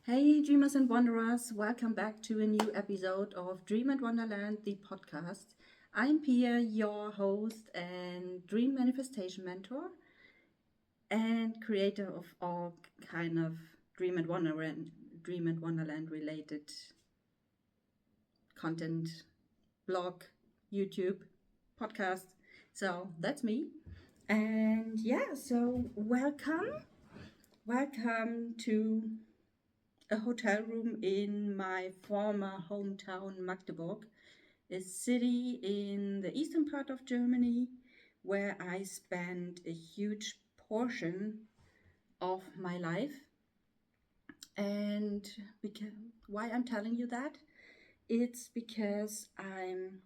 Hey, dreamers and wanderers, welcome back to a new episode of Dream and Wonderland, the podcast. I'm Pia, your host and dream manifestation mentor and creator of all kind of Dream and Wonderland related content, blog, YouTube, podcast. So that's me. And so welcome to a hotel room in my former hometown Magdeburg, a city in the eastern part of Germany where I spent a huge portion of my life. And because, why I'm telling you that? It's because I'm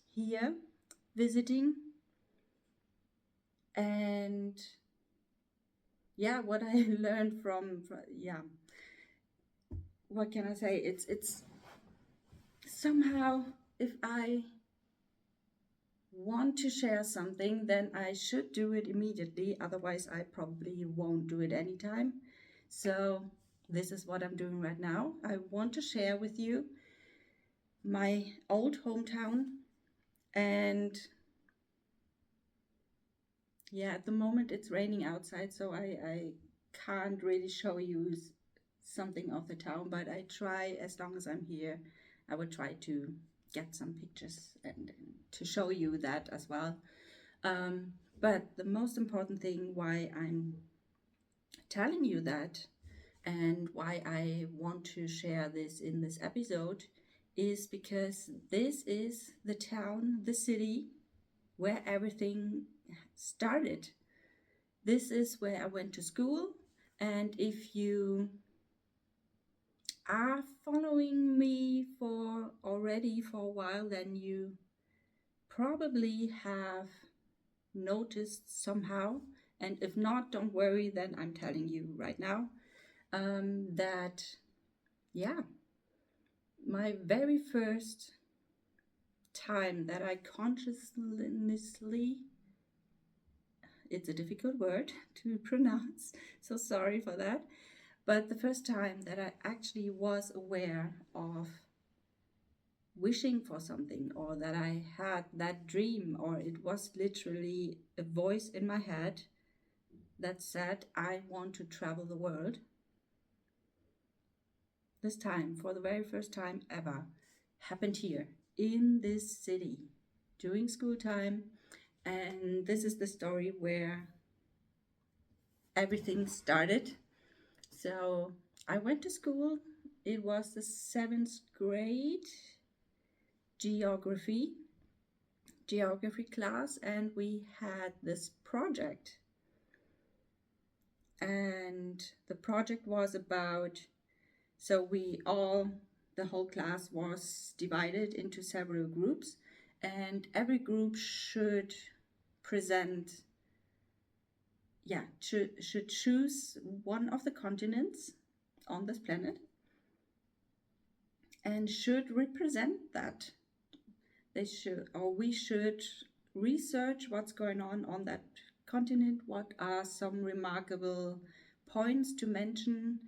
here visiting and what I learned what can I say? It's somehow if I want to share something, then I should do it immediately. Otherwise, I probably won't do it anytime. So, this is what I'm doing right now. I want to share with you my old hometown. And at the moment it's raining outside, so I can't really show you something of the town, but I try, as long as I'm here, I will try to get some pictures and to show you that as well. But the most important thing why I'm telling you that and why I want to share this in this episode is because this is the town, the city where everything started. This is where I went to school, and if you are following me for a while, then you probably have noticed somehow, and if not, don't worry, then I'm telling you right now that my very first time that I consciously, it's a difficult word to pronounce, so sorry for that, but the first time that I actually was aware of wishing for something, or that I had that dream, or it was literally a voice in my head that said, I want to travel the world. This time, for the very first time ever, happened here in this city during school time. And this is the story where everything started. So I went to school. It was the 7th grade geography class, and we had this project. And the project was about, the whole class was divided into several groups, and every group should present, should choose one of the continents on this planet and should represent that. We should research what's going on that continent, what are some remarkable points to mention,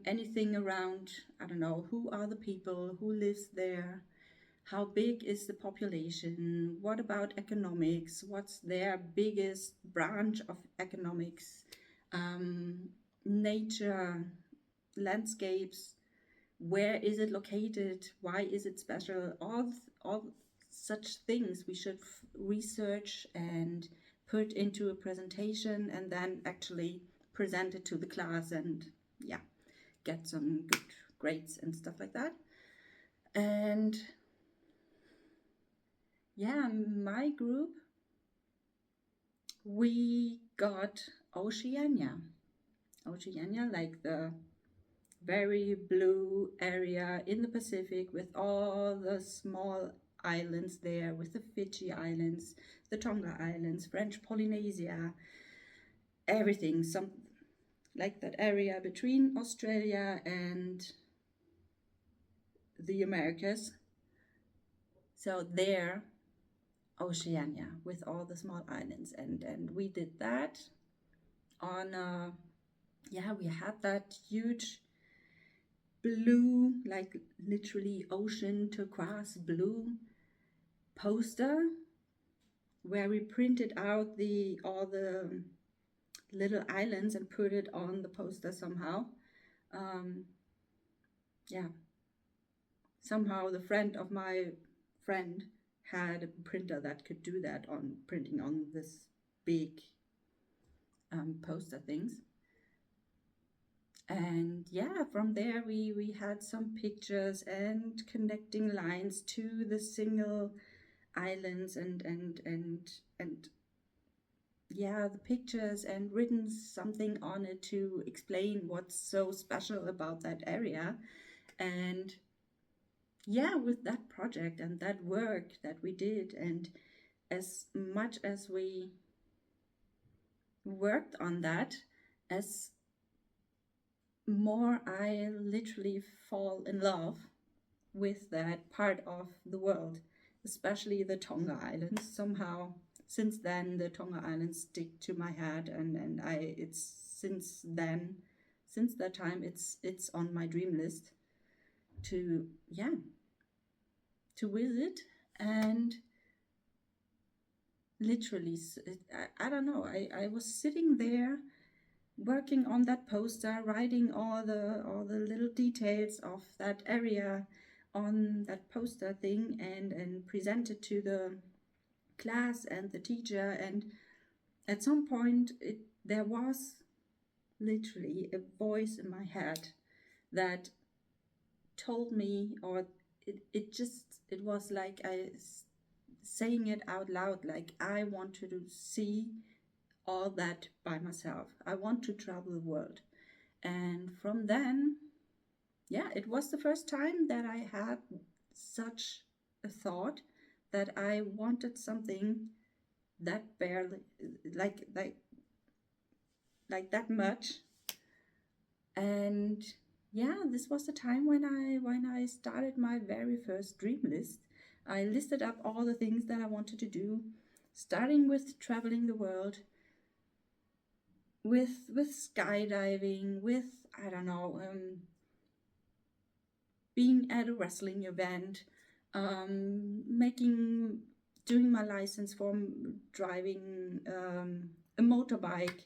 anything around, I don't know, who are the people, who lives there, how big is the population, what about economics, what's their biggest branch of economics, nature, landscapes, where is it located, why is it special, all such things we should research and put into a presentation and then actually present it to the class and get some good grades and stuff like that. And my group, we got Oceania, like the very blue area in the Pacific with all the small islands there, with the Fiji Islands, the Tonga Islands, French Polynesia, everything, some like that area between Australia and the Americas. So there, Oceania, with all the small islands, and we did that on we had that huge blue, like literally ocean turquoise blue poster where we printed out the all the little islands and put it on the poster somehow. Um, yeah, somehow the friend of my friend had a printer that could do that on printing on this big poster things. And yeah, from there we had some pictures and connecting lines to the single islands and yeah, the pictures, and written something on it to explain what's so special about that area. And yeah, with that project and that work that we did, and as much as we worked on that, as more I literally fall in love with that part of the world, especially the Tonga Islands. Somehow, since then, the Tonga Islands stick to my head, and it's since that time, it's on my dream list to yeah to visit. And literally, I don't know. I was sitting there working on that poster, writing all the little details of that area on that poster thing, and present it to the class and the teacher. And at some point, there was literally a voice in my head that told me, or it was like saying it out loud, like I want to see all that by myself. I want to travel the world. And from then, yeah, it was the first time that I had such a thought that I wanted something that barely like that much. And yeah, this was the time when I started my very first dream list. I listed up all the things that I wanted to do, starting with traveling the world, with skydiving, with I don't know, being at a wrestling event, making doing my license for driving a motorbike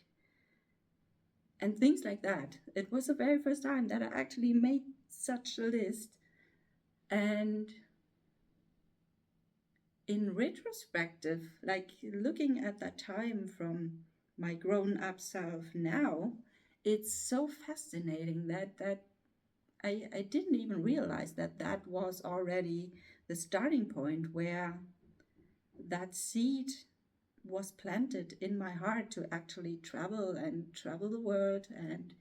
and things like that. It was the very first time that I actually made such a list. And in retrospective, like looking at that time from my grown up self now, it's so fascinating that I didn't even realize that was already the starting point where that seed was planted in my heart to actually travel the world and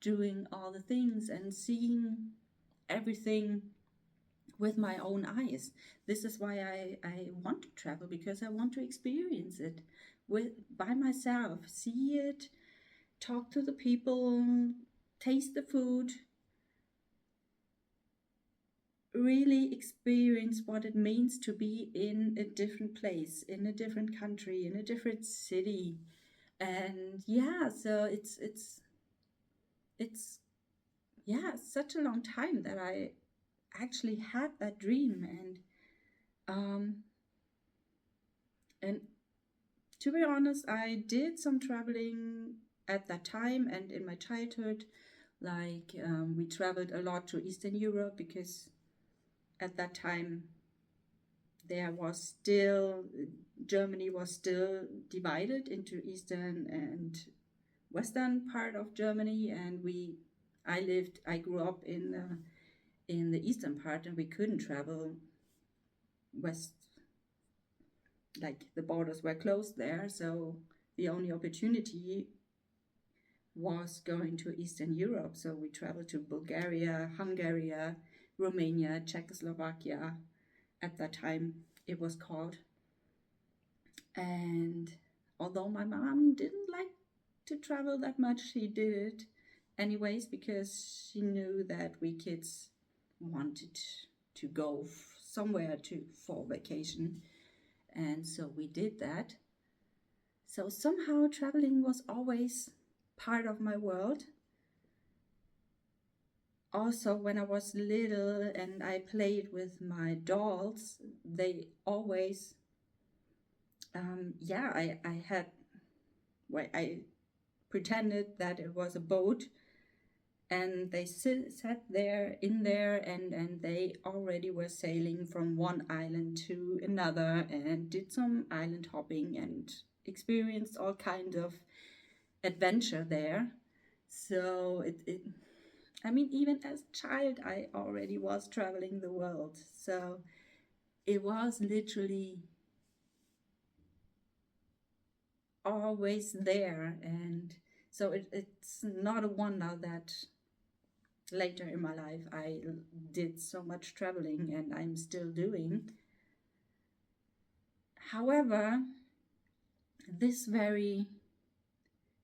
doing all the things and seeing everything with my own eyes. This is why I want to travel, because I want to experience it with by myself, see it, talk to the people, taste the food, really experience what it means to be in a different place, in a different country, in a different city. And yeah, so it's yeah, such a long time that I actually had that dream. Um and to be honest, I did some traveling at that time and in my childhood. Like we traveled a lot to Eastern Europe, because at that time there was still Germany was still divided into eastern and western part of Germany, and I grew up in the eastern part, and we couldn't travel west, like the borders were closed there. So the only opportunity was going to Eastern Europe. So we traveled to Bulgaria, Hungary, Romania, Czechoslovakia. At that time, it was called. And although my mom didn't like to travel that much, she did it anyways, because she knew that we kids wanted to go somewhere for vacation. And so we did that. So somehow traveling was always part of my world. Also, when I was little and I played with my dolls, they always, yeah, I had, well, I pretended that it was a boat, and they sat there in there, and they already were sailing from one island to another and did some island hopping and experienced all kinds of adventure there. So it I mean, even as a child, I already was traveling the world. So it was literally always there. And so it's not a wonder that later in my life I did so much traveling and I'm still doing. However, this very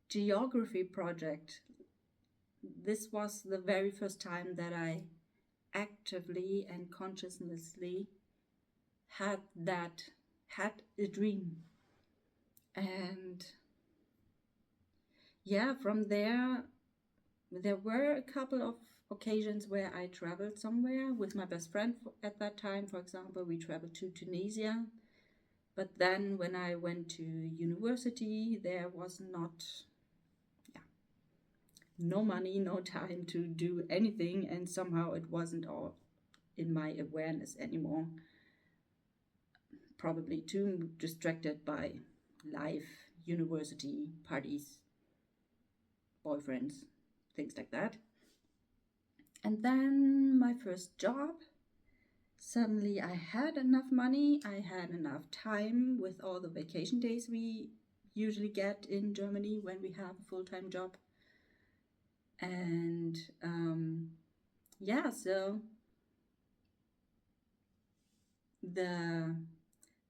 geography project, this was the very first time that I actively and consciously had that had a dream. And yeah, from there were a couple of occasions where I traveled somewhere with my best friend at that time. For example, we traveled to Tunisia. But then when I went to university, there was not, yeah, no money, no time to do anything, and somehow it wasn't all in my awareness anymore. Probably too distracted by life, university, parties, boyfriends, things like that. And then my first job, suddenly I had enough money, I had enough time with all the vacation days we usually get in Germany when we have a full-time job. And yeah, so the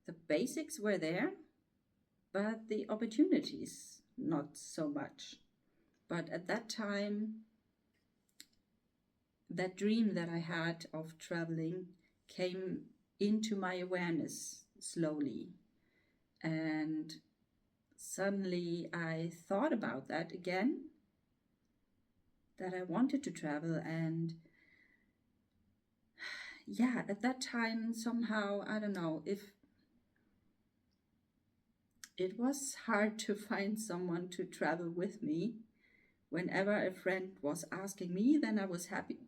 the basics were there, but the opportunities not so much. But at that time, that dream that I had of traveling came into my awareness slowly. And suddenly I thought about that again, that I wanted to travel. And yeah, at that time, somehow, I don't know, if it was hard to find someone to travel with me. Whenever a friend was asking me, then I was happy.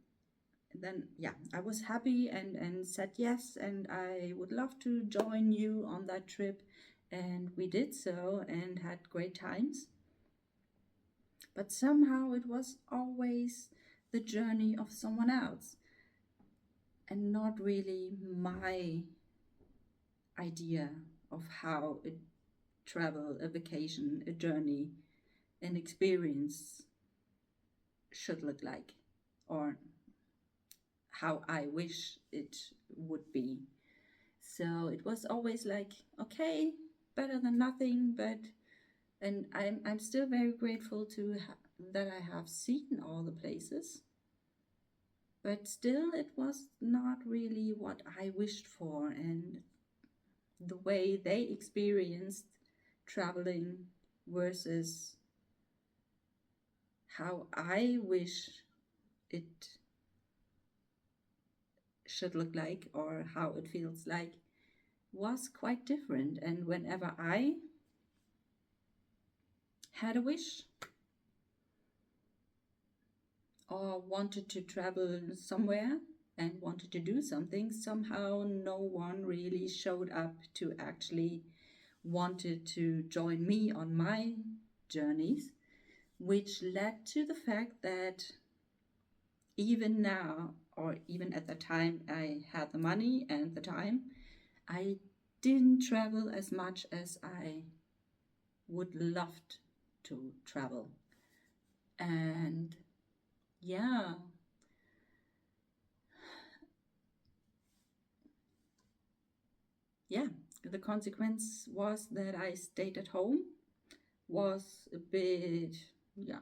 Then, yeah, I was happy and said yes, and I would love to join you on that trip. And we did so and had great times. But somehow it was always the journey of someone else and not really my idea of how a travel, a vacation, a journey, an experience should look like, or how I wish it would be. So it was always like, okay, better than nothing, but and I'm still very grateful to that I have seen all the places. But still, it was not really what I wished for, and the way they experienced traveling versus how I wish it should look like or how it feels like was quite different. And whenever I had a wish or wanted to travel somewhere and wanted to do something, somehow no one really showed up to actually wanted to join me on my journeys, which led to the fact that even now, or even at the time I had the money and the time, I didn't travel as much as I would love to travel. And yeah, yeah, the consequence was that I stayed at home, was a bit, yeah,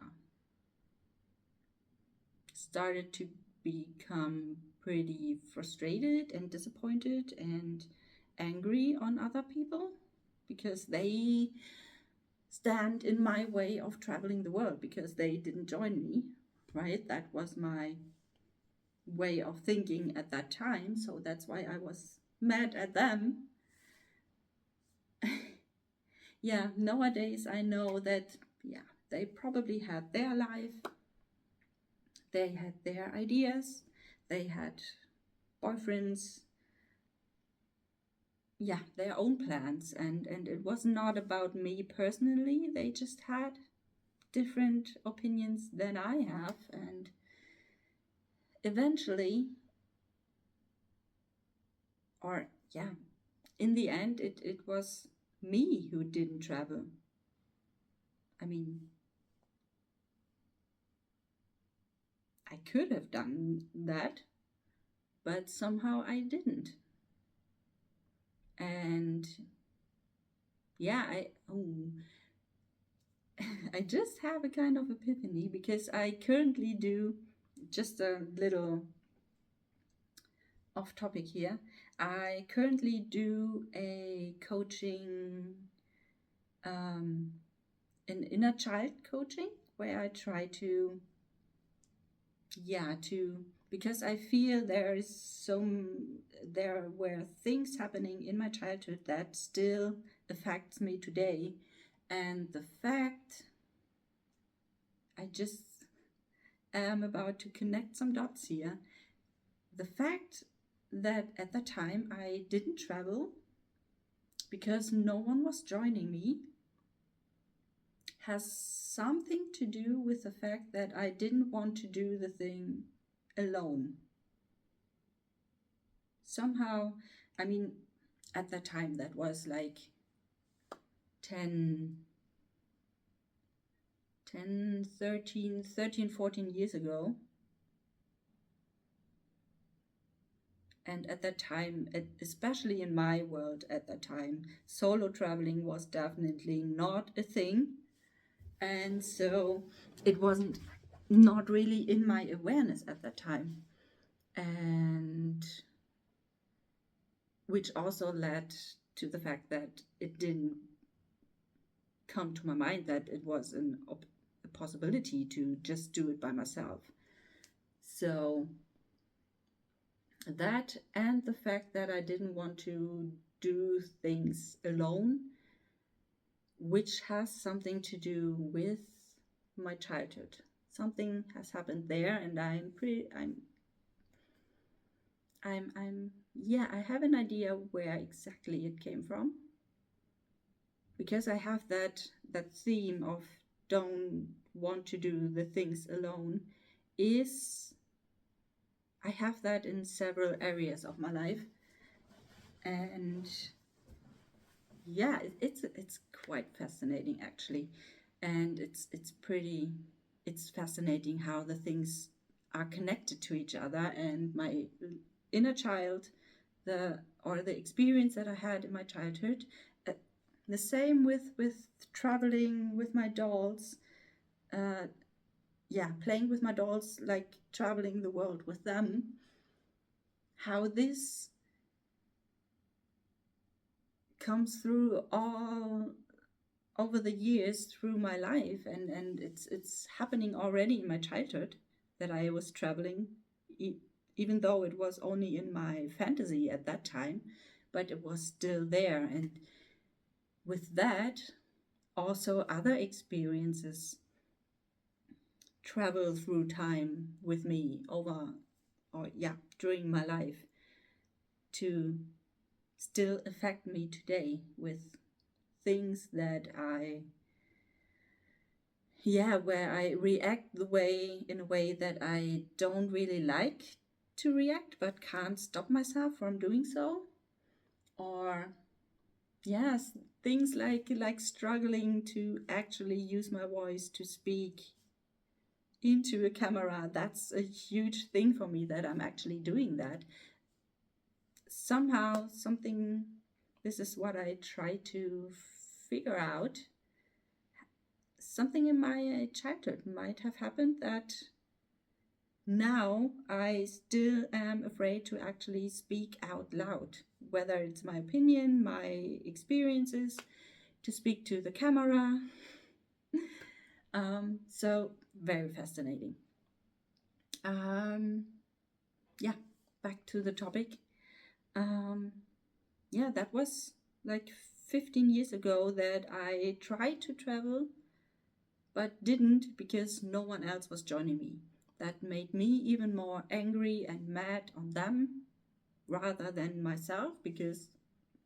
started to become pretty frustrated and disappointed and angry on other people because they stand in my way of traveling the world because they didn't join me, right? That was my way of thinking at that time, so that's why I was mad at them. Yeah, nowadays I know that, yeah, they probably had their life, they had their ideas, they had boyfriends, yeah, their own plans, and it was not about me personally. They just had different opinions than I have, and eventually, or yeah, in the end, it was me who didn't travel. I mean, I could have done that, but somehow I didn't. And yeah, I just have a kind of epiphany because I currently do, just a little off topic here. I currently do a coaching, um, an inner child coaching, where I try to, yeah, to, because I feel there were things happening in my childhood that still affects me today. And the fact, I just am about to connect some dots here. The fact that at the time I didn't travel because no one was joining me has something to do with the fact that I didn't want to do the thing alone. Somehow, I mean, at that time, that was like 10, 10, 13, 13, 14 years ago. And at that time, especially in my world at that time, solo traveling was definitely not a thing. And so it wasn't not really in my awareness at that time. And which also led to the fact that it didn't come to my mind that it was a possibility to just do it by myself. So that, and the fact that I didn't want to do things alone, which has something to do with my childhood. Something has happened there, and yeah, I have an idea where exactly it came from, because I have that theme of don't want to do the things alone. Is I have that in several areas of my life, and yeah, it's quite fascinating actually, and it's fascinating how the things are connected to each other, and my inner child, the experience that I had in my childhood, uh, the same with traveling with my dolls, uh, yeah, playing with my dolls, like traveling the world with them, how this comes through all over the years through my life, and it's happening already in my childhood that I was traveling, even though it was only in my fantasy at that time, but it was still there. And with that, also other experiences travel through time with me over, or yeah, during my life, to still affect me today with things that where I react in a way that I don't really like to react, but can't stop myself from doing so. Or yes, things like struggling to actually use my voice to speak into a camera. That's a huge thing for me, that I'm actually doing that. Somehow, something, this is what I try to figure out. Something in my childhood might have happened that now I still am afraid to actually speak out loud, whether it's my opinion, my experiences, to speak to the camera. So very fascinating. Um, yeah, back to the topic. Um, yeah, that was like 15 years ago that I tried to travel but didn't because no one else was joining me. That made me even more angry and mad on them rather than myself because,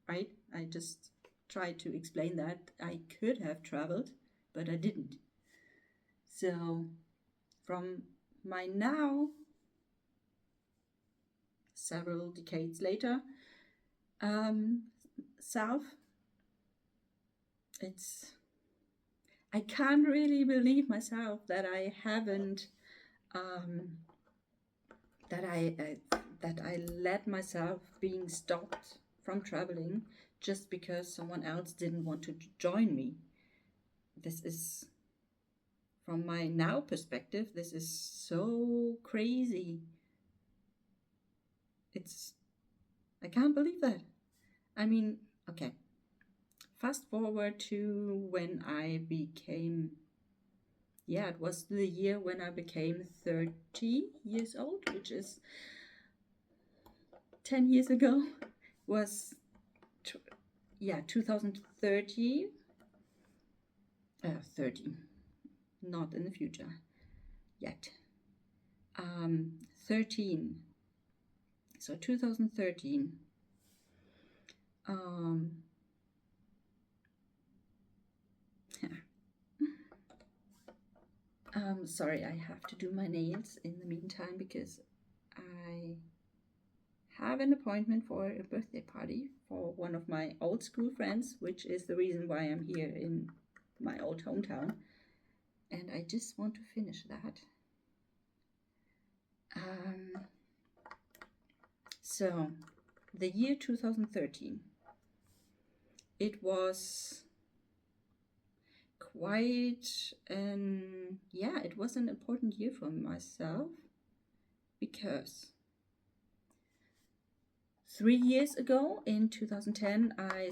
right, I just tried to explain that I could have traveled, but I didn't. So, from my now, several decades later, um, self, it's I can't really believe myself that I haven't um, that I let myself being stopped from traveling just because someone else didn't want to join me. This is from my now perspective. This is so crazy. It's I can't believe that. I mean, okay. Fast forward to when I became, yeah, it was the year when I became 30 years old, which is 10 years ago. Was, yeah, 2030. 30, not in the future yet. 13. So 2013. Um, sorry, I have to do my nails in the meantime because I have an appointment for a birthday party for one of my old school friends, which is the reason why I'm here in my old hometown. And I just want to finish that. So, the year 2013, it was quite it was an important year for myself because 3 years ago in 2010 I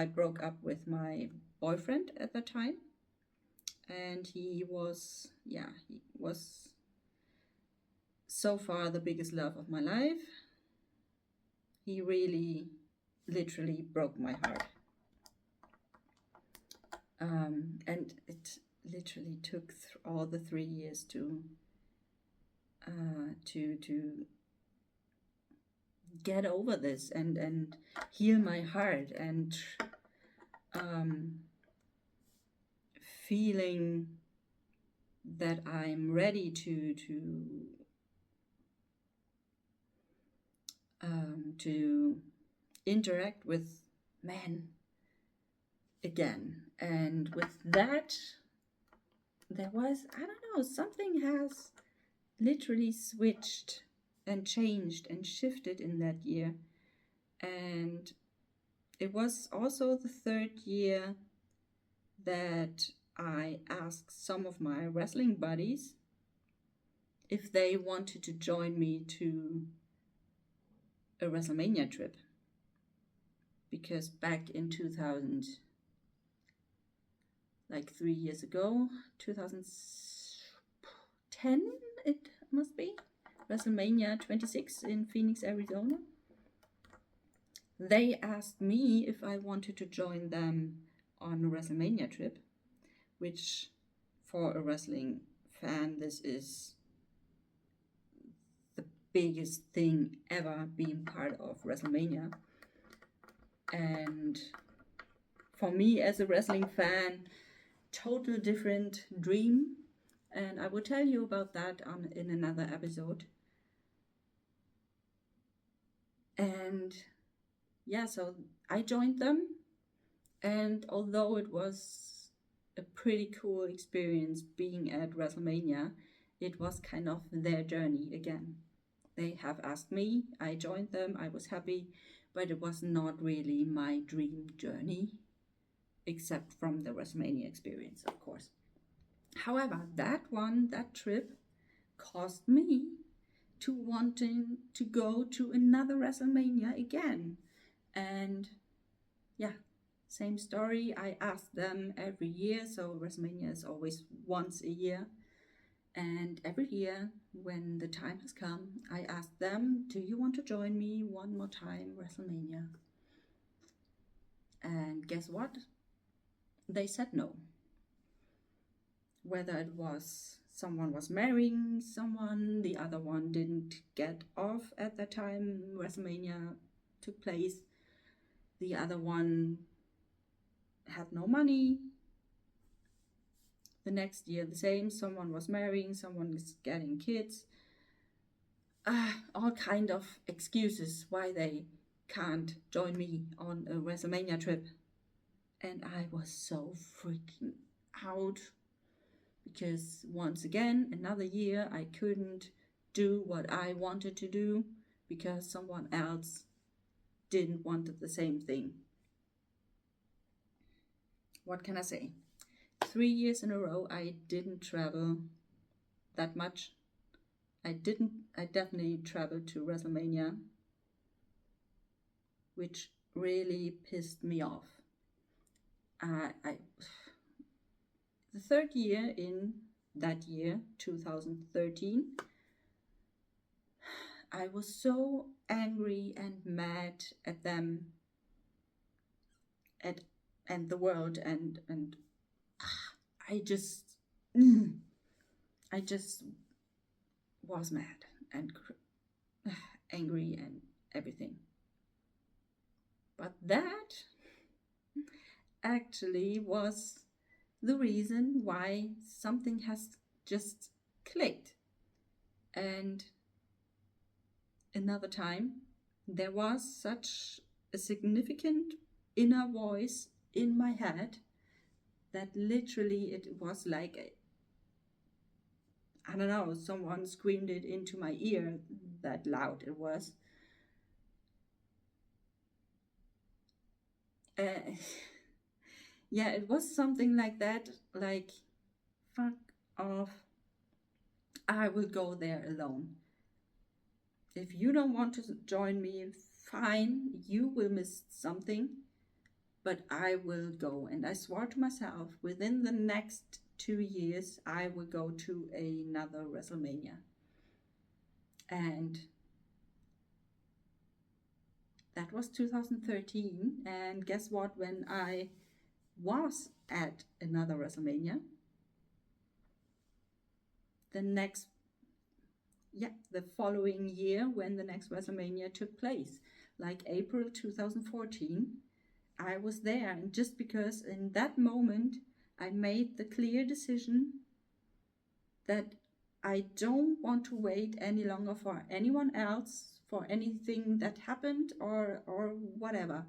broke up with my boyfriend at that time, and he was so far the biggest love of my life. He really literally broke my heart. And it literally took all the 3 years to get over this and heal my heart and feeling that I'm ready to interact with men again. And with that, there was, I don't know, something has literally switched and changed and shifted in that year. And it was also the third year that I asked some of my wrestling buddies if they wanted to join me to a WrestleMania trip. Because back in 2000, like 3 years ago, 2010 it must be, WrestleMania 26 in Phoenix, Arizona. They asked me if I wanted to join them on a WrestleMania trip, which for a wrestling fan, this is the biggest thing ever, being part of WrestleMania. And for me as a wrestling fan, total different dream. And I will tell you about that in another episode. And yeah, so I joined them. And although it was a pretty cool experience being at WrestleMania, it was kind of their journey again. They have asked me, I joined them, I was happy, but it was not really my dream journey, except from the WrestleMania experience, of course. However, that trip caused me to wanting to go to another WrestleMania again. And yeah, same story. I ask them every year, so WrestleMania is always once a year. And every year when the time has come, I asked them, do you want to join me one more time, WrestleMania? And guess what? They said no. Whether it was someone was marrying someone, the other one didn't get off at the time WrestleMania took place, the other one had no money. The next year, the same, someone was marrying, someone is getting kids. All kind of excuses why they can't join me on a WrestleMania trip. And I was so freaking out because once again, another year, I couldn't do what I wanted to do because someone else didn't want the same thing. What can I say? 3 years in a row, I didn't travel that much. I definitely traveled to WrestleMania, which really pissed me off. The third year in that year, 2013, I was so angry and mad at them, and the world, and I just was mad and angry and everything. But that actually was the reason why something has just clicked. And another time, there was such a significant inner voice in my head that literally it was like, I don't know, someone screamed it into my ear, that loud it was. Yeah, it was something like that, like, fuck off, I will go there alone. If you don't want to join me, fine, you will miss something, but I will go. And I swore to myself, within the next 2 years, I will go to another WrestleMania. And that was 2013. And guess what? When I was at another WrestleMania, the following year, when the next WrestleMania took place, like April 2014, I was there. And just because in that moment I made the clear decision that I don't want to wait any longer for anyone else, for anything that happened or whatever.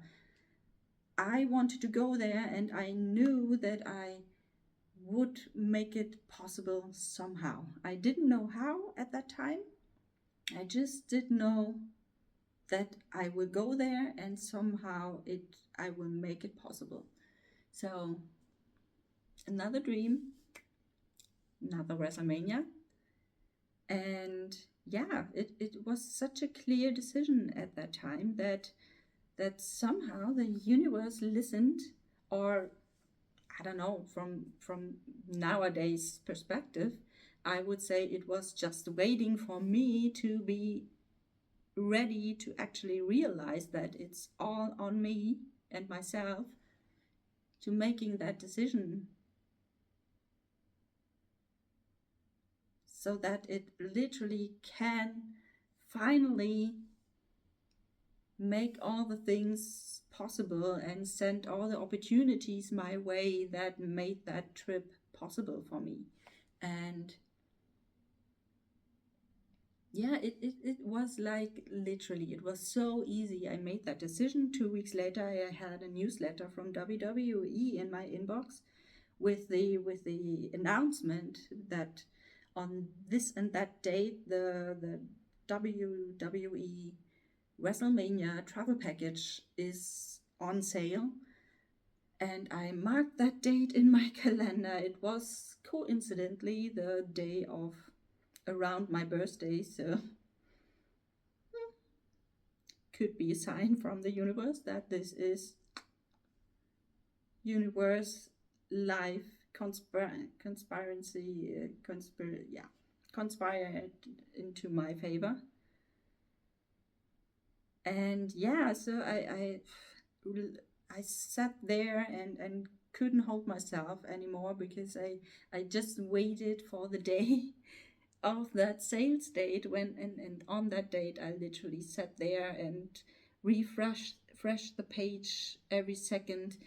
I wanted to go there, and I knew that I would make it possible somehow. I didn't know how at that time. I just did know that I will go there and somehow I will make it possible. So another dream, another WrestleMania. And yeah, it was such a clear decision at that time that somehow the universe listened, or I don't know, from nowadays perspective, I would say it was just waiting for me to be ready to actually realize that it's all on me and myself to making that decision, so that it literally can finally make all the things possible and send all the opportunities my way that made that trip possible for me. And yeah, it was like literally, it was so easy. I made that decision. 2 weeks later, I had a newsletter from WWE in my inbox with the announcement that on this and that date, the WWE WrestleMania travel package is on sale. And I marked that date in my calendar. It was coincidentally the day of around my birthday, so could be a sign from the universe that this is universe life conspiracy conspired into my favor. And yeah, so I sat there and couldn't hold myself anymore because I just waited for the day of that sales date and on that date I literally sat there and refresh the page every second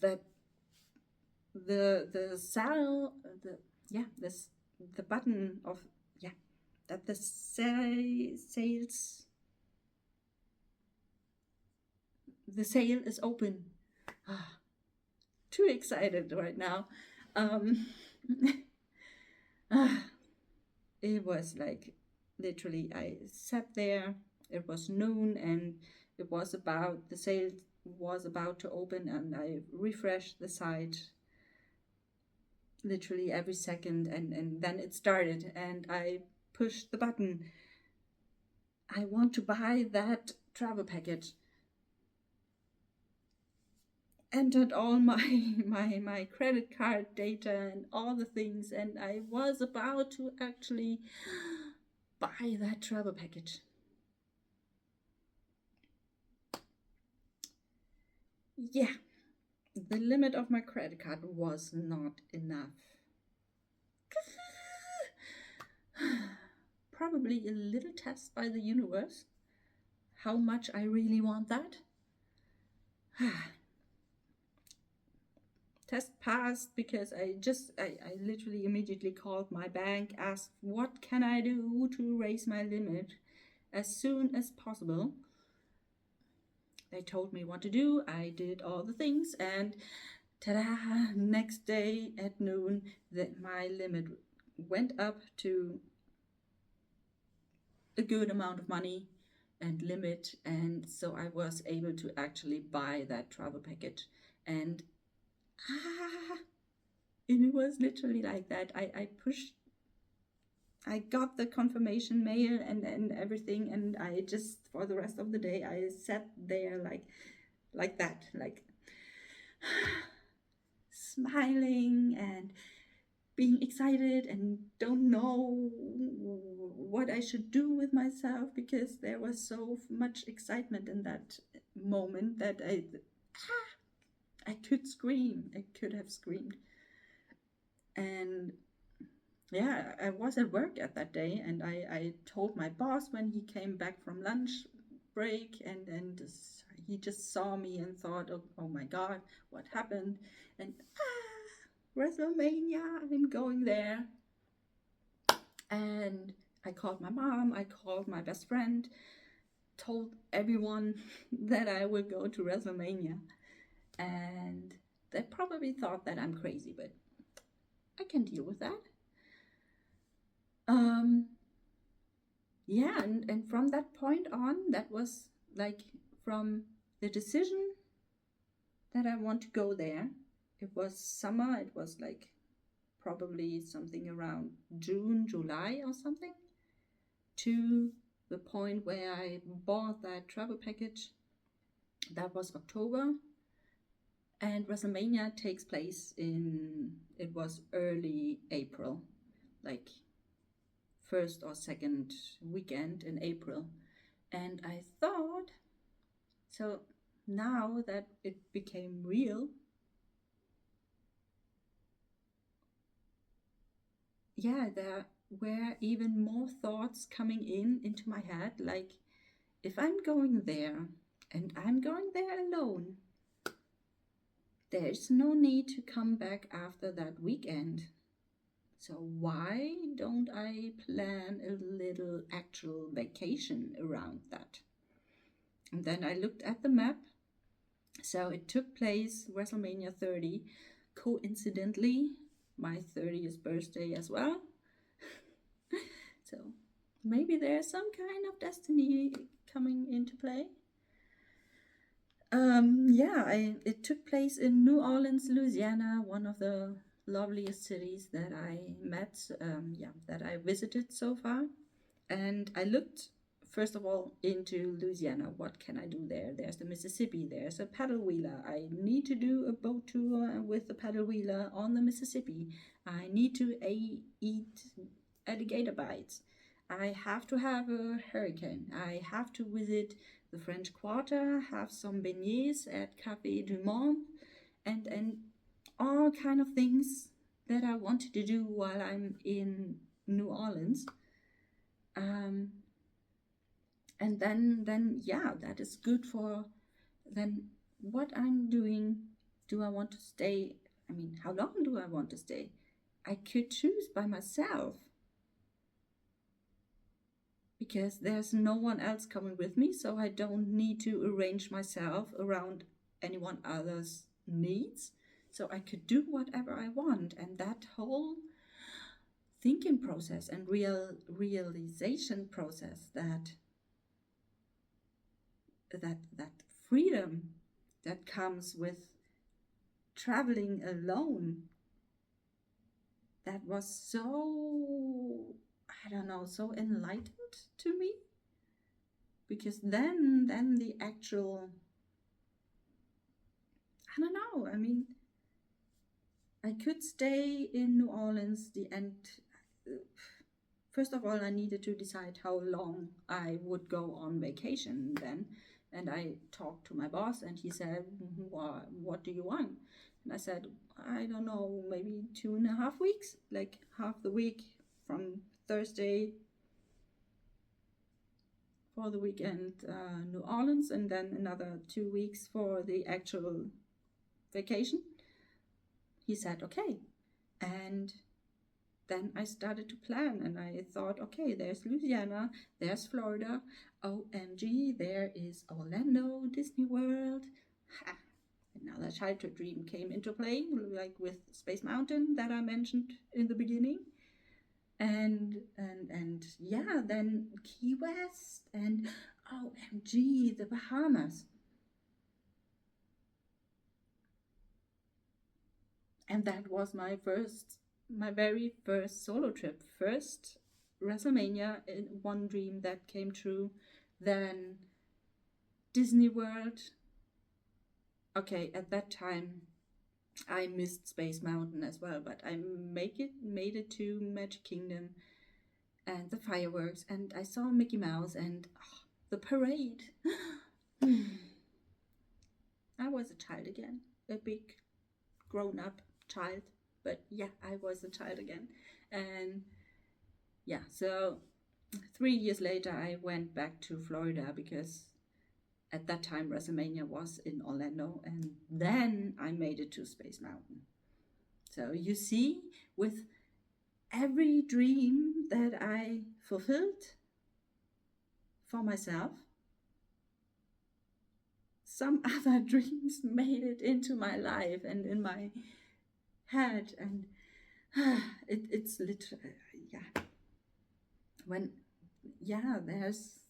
that the sale the yeah this the button of yeah that the sales the sale is open. Ah, too excited right now. um ah, it was like literally I sat there, it was noon and it was about the sale was about to open and I refreshed the site literally every second and then it started and I pushed the button. I want to buy that travel package. Entered all my credit card data and all the things and I was about to actually buy that travel package. Yeah, the limit of my credit card was not enough. Probably a little test by the universe. How much I really want that. Test passed because I literally immediately called my bank, asked what can I do to raise my limit as soon as possible. They told me what to do. I did all the things and ta-da, next day at noon that my limit went up to a good amount of money and limit, and so I was able to actually buy that travel package. And it was literally like that. I got the confirmation mail and everything, and I just for the rest of the day I sat there like that, like smiling and being excited and don't know what I should do with myself because there was so much excitement in that moment that I could scream. I could have screamed. And yeah, I was at work at that day and I told my boss when he came back from lunch break and he just saw me and thought, oh my God, what happened? And WrestleMania, I'm going there. And I called my mom, I called my best friend, told everyone that I would go to WrestleMania. And they probably thought that I'm crazy, but I can deal with that. Um, yeah, and from that point on, that was like from the decision that I want to go there. It was summer, it was like probably something around June, July or something, to the point where I bought that travel package. That was October. And WrestleMania takes place it was early April, like first or second weekend in April. And I thought, so now that it became real, yeah, there were even more thoughts coming into my head, like if I'm going there and I'm going there alone, there's no need to come back after that weekend. So why don't I plan a little actual vacation around that? And then I looked at the map. So it took place WrestleMania 30, coincidentally, my 30th birthday as well. So maybe there's some kind of destiny coming into play. It took place in New Orleans, Louisiana, one of the loveliest cities that I that I visited so far. And I looked, first of all, into Louisiana. What can I do there? There's the Mississippi, there's a paddle wheeler. I need to do a boat tour with the paddle wheeler on the Mississippi. I need to eat alligator bites. I have to have a hurricane. I have to visit the French Quarter, have some beignets at Café du Monde, and all kind of things that I wanted to do while I'm in New Orleans. Um, and then yeah, that is good for then what I'm doing. Do I want to stay? I mean, how long do I want to stay? I could choose by myself because there's no one else coming with me, so I don't need to arrange myself around anyone else's needs. So I could do whatever I want, and that whole thinking process and realization process that freedom that comes with traveling alone, that was so, I don't know, so enlightened to me, because then the actual, I don't know, I mean, I could stay in New Orleans the end. First of all, I needed to decide how long I would go on vacation then. And I talked to my boss, and he said, what do you want? And I said, I don't know, maybe 2.5 weeks, like half the week from Thursday for the weekend, New Orleans, and then another 2 weeks for the actual vacation. He said, okay. And then I started to plan, and I thought, okay, there's Louisiana, there's Florida, OMG, there is Orlando, Disney World. Ha! Another childhood dream came into play, like with Space Mountain that I mentioned in the beginning. And yeah, then Key West and OMG, the Bahamas. And that was my very first solo trip. First WrestleMania, one dream that came true. Then Disney World. Okay, at that time I missed Space Mountain as well, but I made it to Magic Kingdom and the fireworks, and I saw Mickey Mouse and the parade. I was a child again, a big grown up child, but yeah, I was a child again. And yeah, so 3 years later I went back to Florida, because at that time WrestleMania was in Orlando, and then I made it to Space Mountain. So you see, with every dream that I fulfilled for myself, some other dreams made it into my life and in my head. And it's literally, yeah, when, yeah, there's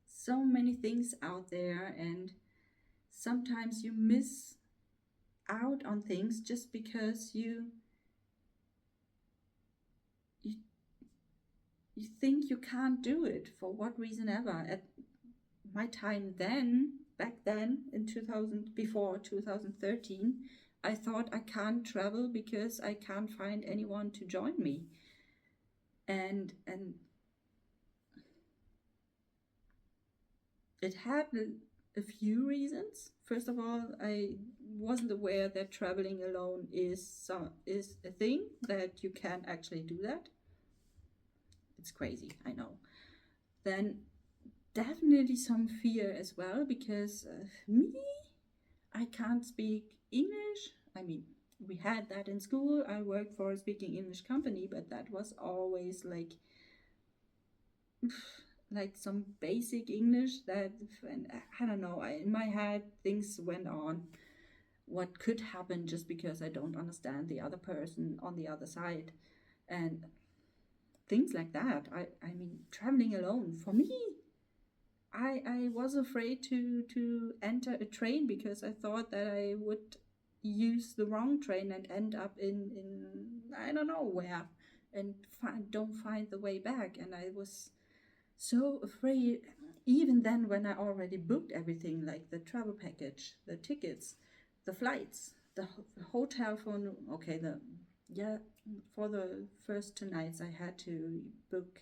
so many things out there, and sometimes you miss out on things just because you think you can't do it for what reason ever. At my time then, back then in 2000, before 2013, I thought I can't travel because I can't find anyone to join me. And it had a few reasons. First of all, I wasn't aware that traveling alone is a thing, that you can actually do that. It's crazy, I know. Then definitely some fear as well, because me, I can't speak English. I mean, we had that in school. I worked for a speaking English company, but that was always like some basic English that, and I don't know, in my head things went on. What could happen just because I don't understand the other person on the other side, and things like that. I mean, traveling alone, for me, I was afraid to enter a train, because I thought that I would use the wrong train and end up in I don't know where, and don't find the way back. And I was so afraid, even then, when I already booked everything, like the travel package, the tickets, the flights, the hotel for, okay, the Yeah, for the first 2 nights, I had to book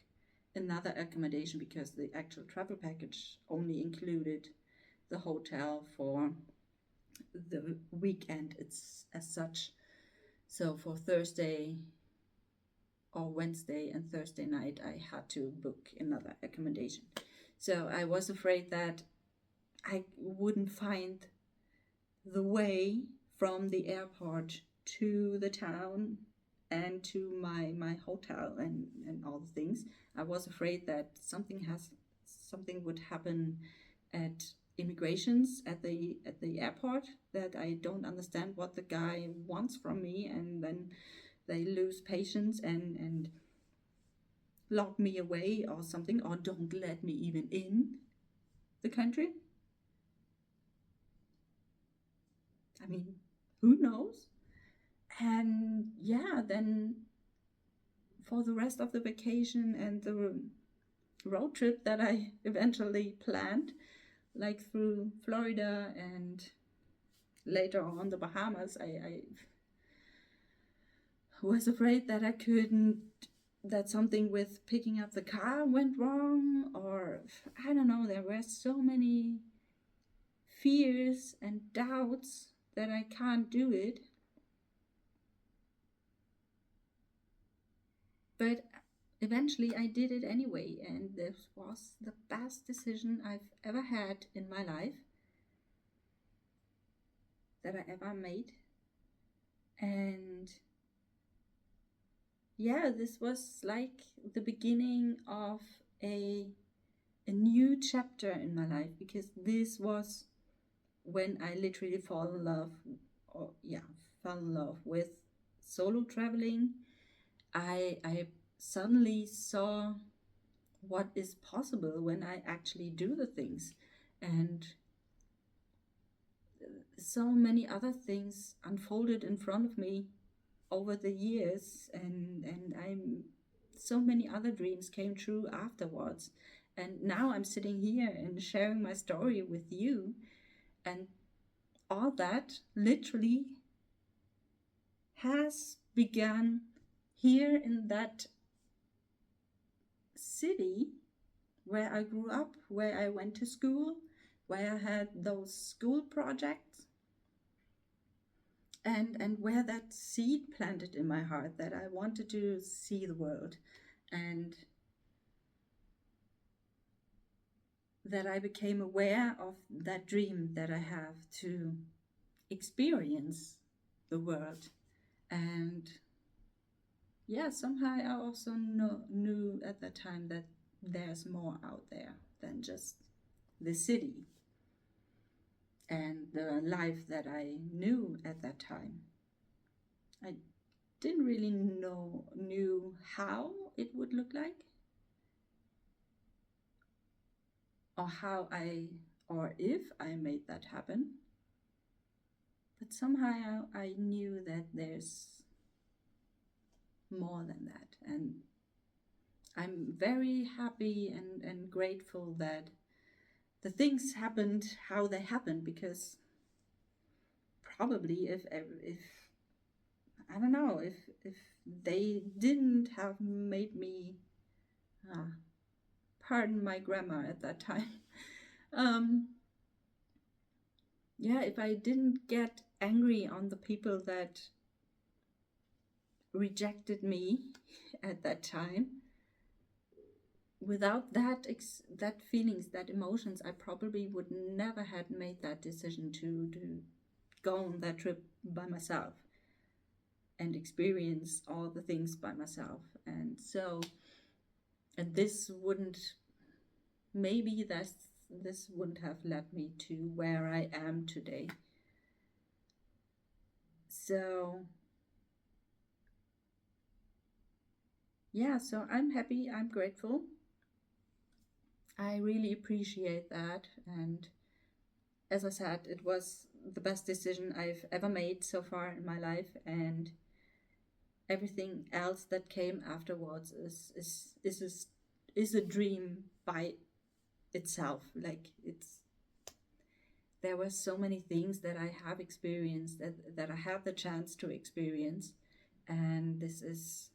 another accommodation because the actual travel package only included the hotel for the weekend. It's as such. So for Thursday or Wednesday and Thursday night, I had to book another accommodation. So I was afraid that I wouldn't find the way from the airport to the town and to my hotel and all the things. I was afraid that something would happen at immigrations at the airport, that I don't understand what the guy wants from me, and then they lose patience and lock me away or something, or don't let me even in the country. I mean, who knows? And yeah, then for the rest of the vacation and the road trip that I eventually planned, like through Florida and later on the Bahamas, I was afraid that I couldn't, that something with picking up the car went wrong, or I don't know, there were so many fears and doubts that I can't do it. But eventually I did it anyway, and this was the best decision I've ever had in my life, that I ever made. And yeah, this was like the beginning of a a new chapter in my life, because this was when I literally fall in love, or yeah, fell in love with solo traveling. I suddenly saw what is possible when I actually do the things, and so many other things unfolded in front of me over the years, and I'm so many other dreams came true afterwards, and now I'm sitting here and sharing my story with you, and all that literally has begun here in that city where I grew up, where I went to school, where I had those school projects, and where that seed planted in my heart that I wanted to see the world, and that I became aware of that dream that I have to experience the world. And yeah, somehow I also knew at that time that there's more out there than just the city and the life that I knew at that time. I didn't really knew how it would look like, or how I, or if I made that happen. But somehow I knew that there's more than that. And I'm very happy and grateful that the things happened how they happened, because probably if I don't know, if they didn't have made me, uh, pardon my grammar at that time, um, yeah, if I didn't get angry on the people that rejected me at that time, without that feelings, that emotions, I probably would never had made that decision to go on that trip by myself and experience all the things by myself. And so, and this wouldn't, maybe this wouldn't have led me to where I am today. So yeah, so I'm happy, I'm grateful. I really appreciate that. And as I said, it was the best decision I've ever made so far in my life, and everything else that came afterwards is a dream by itself. Like, it's, there were so many things that I have experienced, that I had the chance to experience, And this is,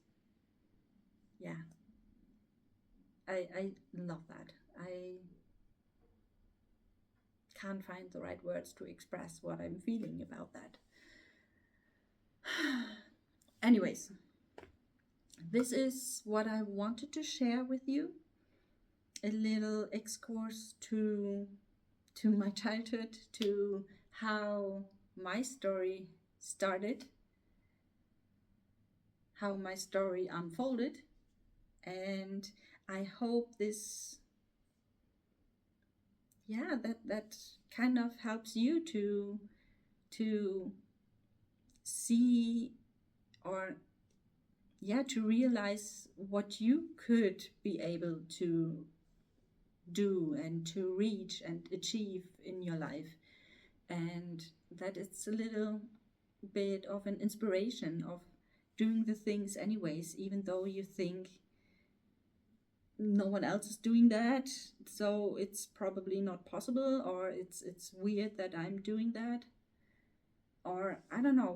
yeah, I love that. I can't find the right words to express what I'm feeling about that. Anyways, this is what I wanted to share with you. A little excursus to my childhood, to how my story started, how my story unfolded, and I hope this, yeah, that kind of helps you to see, or yeah, to realize what you could be able to do and to reach and achieve in your life, and that it's a little bit of an inspiration of doing the things anyways, even though you think no one else is doing that, so it's probably not possible, or it's weird that I'm doing that, or I don't know,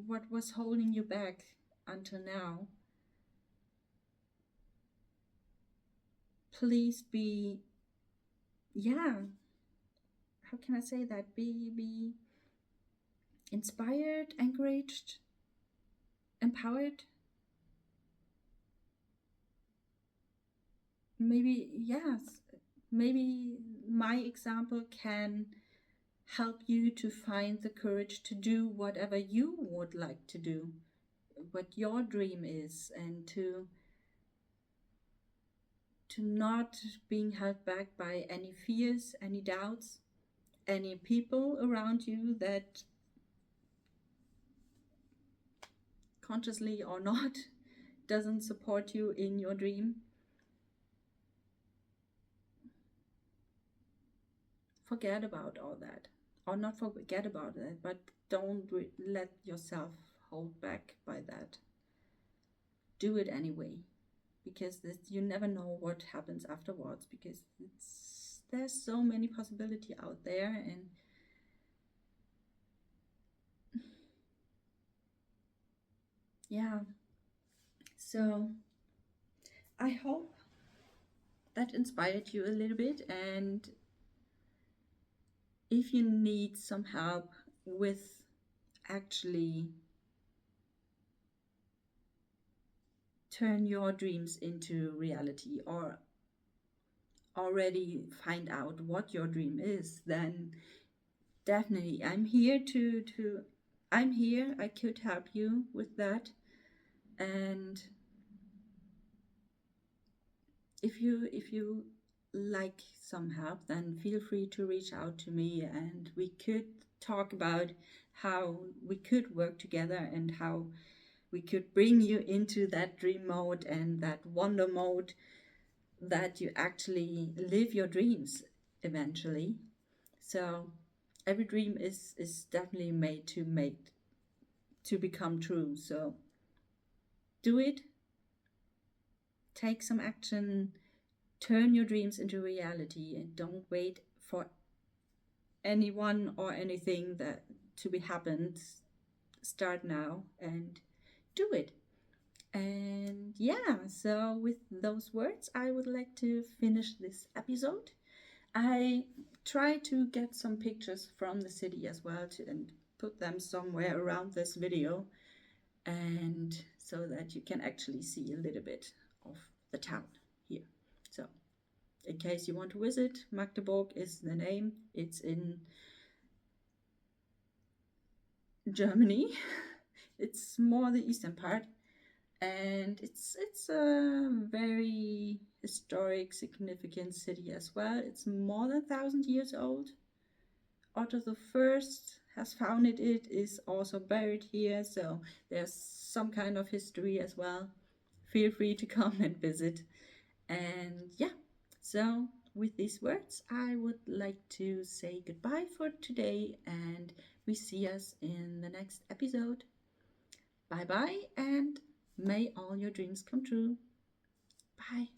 what was holding you back until now. Please be, yeah, how can I say that, be inspired, encouraged, empowered. Maybe, yes, maybe my example can help you to find the courage to do whatever you would like to do, what your dream is, and to not being held back by any fears, any doubts, any people around you that consciously or not doesn't support you in your dream. Forget about all that, or not forget about it, but don't let yourself hold back by that. Do it anyway, because you never know what happens afterwards, because there's so many possibility out there, and yeah, so I hope that inspired you a little bit, and if you need some help with actually turn your dreams into reality, or already find out what your dream is, then definitely I'm here, I could help you with that. And if you like some help, then feel free to reach out to me, and we could talk about how we could work together, and how we could bring you into that dream mode and that wonder mode, that you actually live your dreams eventually. So every dream is definitely made to become true. So do it, take some action, turn your dreams into reality, and don't wait for anyone or anything that to be happened. Start now and do it. And yeah, so with those words, I would like to finish this episode. I try to get some pictures from the city as well, and put them somewhere around this video, and so that you can actually see a little bit of the town here. So in case you want to visit, Magdeburg is the name. It's in Germany. It's more the eastern part, and it's a very historic, significant city as well. It's more than 1,000 years old. Otto the First has founded it, is also buried here, so there's some kind of history as well. Feel free to come and visit. And yeah, so with these words, I would like to say goodbye for today, and we see us in the next episode. Bye bye, and may all your dreams come true. Bye.